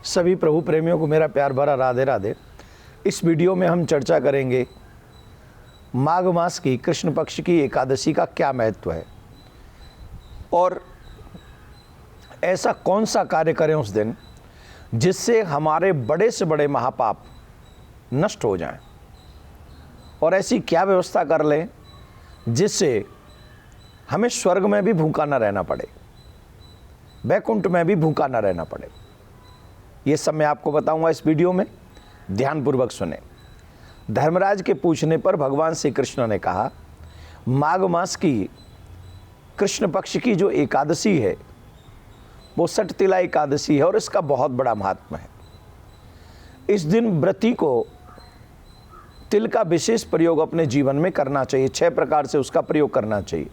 सभी प्रभु प्रेमियों को मेरा प्यार भरा राधे राधे। इस वीडियो में हम चर्चा करेंगे माघ मास की कृष्ण पक्ष की एकादशी का क्या महत्व है और ऐसा कौन सा कार्य करें उस दिन जिससे हमारे बड़े से बड़े महापाप नष्ट हो जाएं, और ऐसी क्या व्यवस्था कर लें जिससे हमें स्वर्ग में भी भूखा न रहना पड़े, वैकुंठ में भी भूखा न रहना पड़े। ये सब मैं आपको बताऊंगा इस वीडियो में, ध्यानपूर्वक सुने। धर्मराज के पूछने पर भगवान श्री कृष्ण ने कहा, माघ मास की कृष्ण पक्ष की जो एकादशी है वो सटतिला एकादशी है और इसका बहुत बड़ा महात्मा है। इस दिन व्रती को तिल का विशेष प्रयोग अपने जीवन में करना चाहिए, 6 प्रकार से उसका प्रयोग करना चाहिए।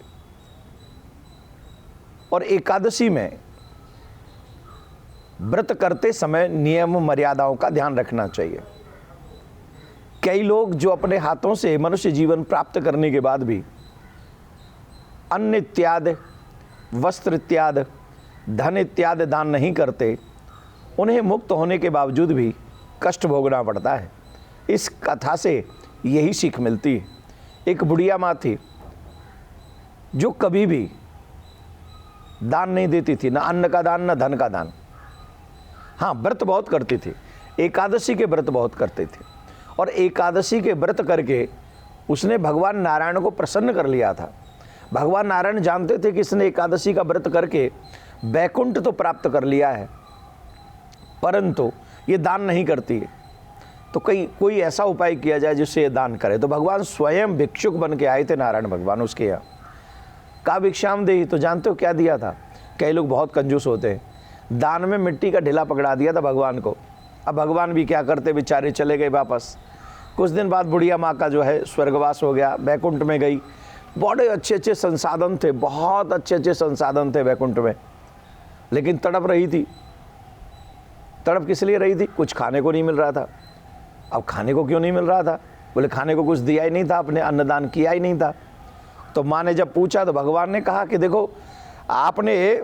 और एकादशी में व्रत करते समय नियम मर्यादाओं का ध्यान रखना चाहिए। कई लोग जो अपने हाथों से मनुष्य जीवन प्राप्त करने के बाद भी अन्न इत्यादि, वस्त्र इत्यादि, धन इत्यादि दान नहीं करते, उन्हें मुक्त होने के बावजूद भी कष्ट भोगना पड़ता है। इस कथा से यही सीख मिलती है। एक बुढ़िया माँ थी जो कभी भी दान नहीं देती थी, ना अन्न का दान, ना धन का दान। हाँ, व्रत बहुत करती थी, एकादशी के व्रत बहुत करते थे, और एकादशी के व्रत करके उसने भगवान नारायण को प्रसन्न कर लिया था। भगवान नारायण जानते थे कि इसने एकादशी का व्रत करके वैकुंठ तो प्राप्त कर लिया है, परंतु ये दान नहीं करती है, तो कोई ऐसा उपाय किया जाए जिससे ये दान करे। तो भगवान स्वयं भिक्षुक बन के आए थे, नारायण भगवान उसके यहाँ। का भिक्षाम देहि, तो जानते हो क्या दिया था? कई लोग बहुत कंजूस होते हैं, दान में मिट्टी का ढिला पकड़ा दिया था भगवान को। अब भगवान भी क्या करते, बेचारे चले गए वापस। कुछ दिन बाद बुढ़िया माँ का जो है स्वर्गवास हो गया, वैकुंठ में गई। बड़े अच्छे अच्छे संसाधन थे, बहुत अच्छे अच्छे संसाधन थे वैकुंठ में, लेकिन तड़प रही थी। तड़प किस लिए रही थी? कुछ खाने को नहीं मिल रहा था। अब खाने को क्यों नहीं मिल रहा था? बोले खाने को कुछ दिया ही नहीं था, आपने अन्नदान किया ही नहीं था। तो माँ ने जब पूछा तो भगवान ने कहा कि देखो, आपने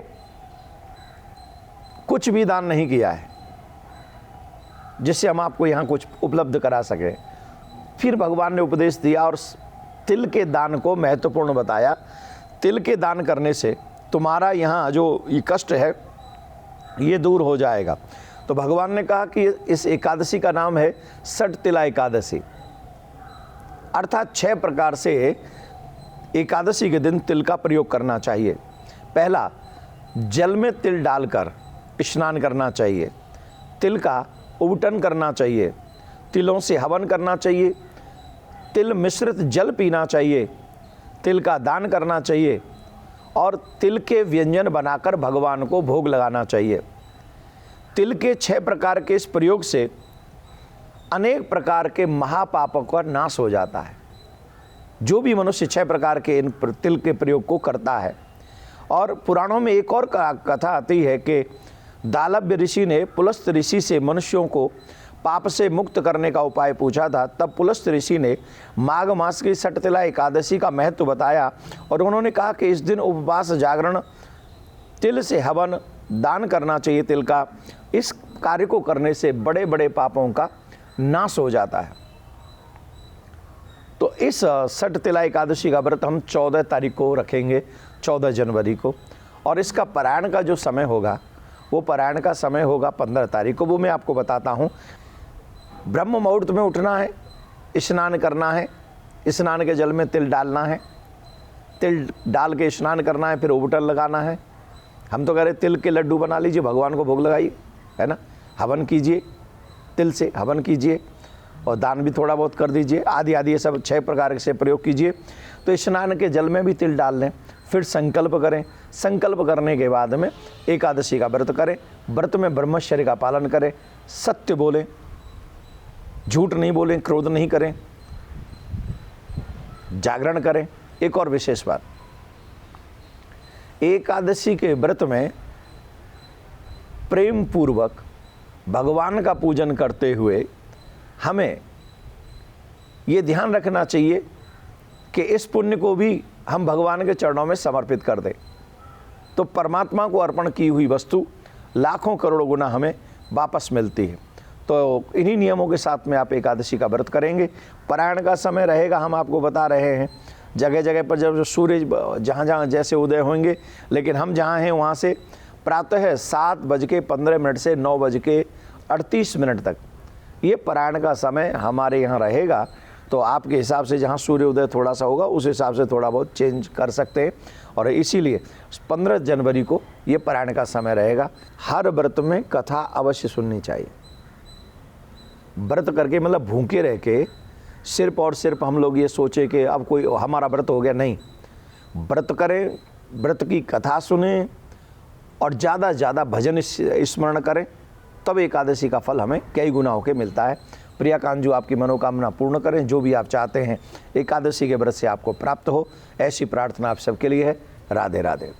कुछ भी दान नहीं किया है जिससे हम आपको यहाँ कुछ उपलब्ध करा सके। फिर भगवान ने उपदेश दिया और तिल के दान को महत्वपूर्ण बताया। तिल के दान करने से तुम्हारा यहाँ जो ये कष्ट है ये दूर हो जाएगा। तो भगवान ने कहा कि इस एकादशी का नाम है सटतिला एकादशी, अर्थात 6 प्रकार से एकादशी के दिन तिल का प्रयोग करना चाहिए। पहला, जल में तिल डालकर स्नान करना चाहिए। तिल का उबटन करना चाहिए। तिलों से हवन करना चाहिए। तिल मिश्रित जल पीना चाहिए। तिल का दान करना चाहिए और तिल के व्यंजन बनाकर भगवान को भोग लगाना चाहिए। तिल के 6 प्रकार के इस प्रयोग से अनेक प्रकार के महापापों का नाश हो जाता है। जो भी मनुष्य 6 प्रकार के इन तिल के प्रयोग को करता है। और पुराणों में एक और कथा आती है कि दालभ्य ऋषि ने पुलस्त ऋषि से मनुष्यों को पाप से मुक्त करने का उपाय पूछा था। तब पुलस्त ऋषि ने माघ मास की सटतिला एकादशी का महत्व बताया और उन्होंने कहा कि इस दिन उपवास, जागरण, तिल से हवन, दान करना चाहिए तिल का। इस कार्य को करने से बड़े बड़े पापों का नाश हो जाता है। तो इस सटतिला एकादशी का व्रत हम 14 तारीख को रखेंगे, 14 जनवरी को, और इसका पारायण का जो समय होगा वो पारायण का समय होगा 15 तारीख को। वो मैं आपको बताता हूँ। ब्रह्म मुहूर्त में उठना है, स्नान करना है, स्नान के जल में तिल डालना है, तिल डाल के स्नान करना है, फिर उबटन लगाना है। हम तो कह रहे तिल के लड्डू बना लीजिए, भगवान को भोग लगाइए, है ना। हवन कीजिए, तिल से हवन कीजिए और दान भी थोड़ा बहुत कर दीजिए। आदि आदि ये सब 6 प्रकार से प्रयोग कीजिए। तो स्नान के जल में भी तिल डाल लें, फिर संकल्प करें। संकल्प करने के बाद में एकादशी का व्रत करें। व्रत में ब्रह्मचर्य का पालन करें, सत्य बोलें, झूठ नहीं बोलें, क्रोध नहीं करें, जागरण करें। एक और विशेष बात, एकादशी के व्रत में प्रेम पूर्वक भगवान का पूजन करते हुए हमें ये ध्यान रखना चाहिए कि इस पुण्य को भी हम भगवान के चरणों में समर्पित कर दें, तो परमात्मा को अर्पण की हुई वस्तु लाखों करोड़ों गुना हमें वापस मिलती है। तो इन्हीं नियमों के साथ में आप एकादशी का व्रत करेंगे। पारायण का समय रहेगा, हम आपको बता रहे हैं, जगह जगह पर जब सूर्य जहाँ जहाँ जैसे उदय होंगे, लेकिन हम जहाँ हैं वहाँ से प्रातः 7:15 से 9:38 तक ये पारायण का समय हमारे यहाँ रहेगा। तो आपके हिसाब से जहाँ सूर्योदय थोड़ा सा होगा उस हिसाब से थोड़ा बहुत चेंज कर सकते हैं। और इसीलिए 15 जनवरी को ये पारायण का समय रहेगा। हर व्रत में कथा अवश्य सुननी चाहिए। व्रत करके मतलब भूखे रह के सिर्फ और सिर्फ हम लोग ये सोचे कि अब कोई हमारा व्रत हो गया, नहीं। व्रत करें, व्रत की कथा सुने और ज़्यादा से ज़्यादा भजन स्मरण करें, तब एकादशी का फल हमें कई गुना होकर मिलता है। प्रिया कांजू आपकी मनोकामना पूर्ण करें, जो भी आप चाहते हैं एकादशी के व्रत से आपको प्राप्त हो, ऐसी प्रार्थना आप सबके लिए है। राधे राधे।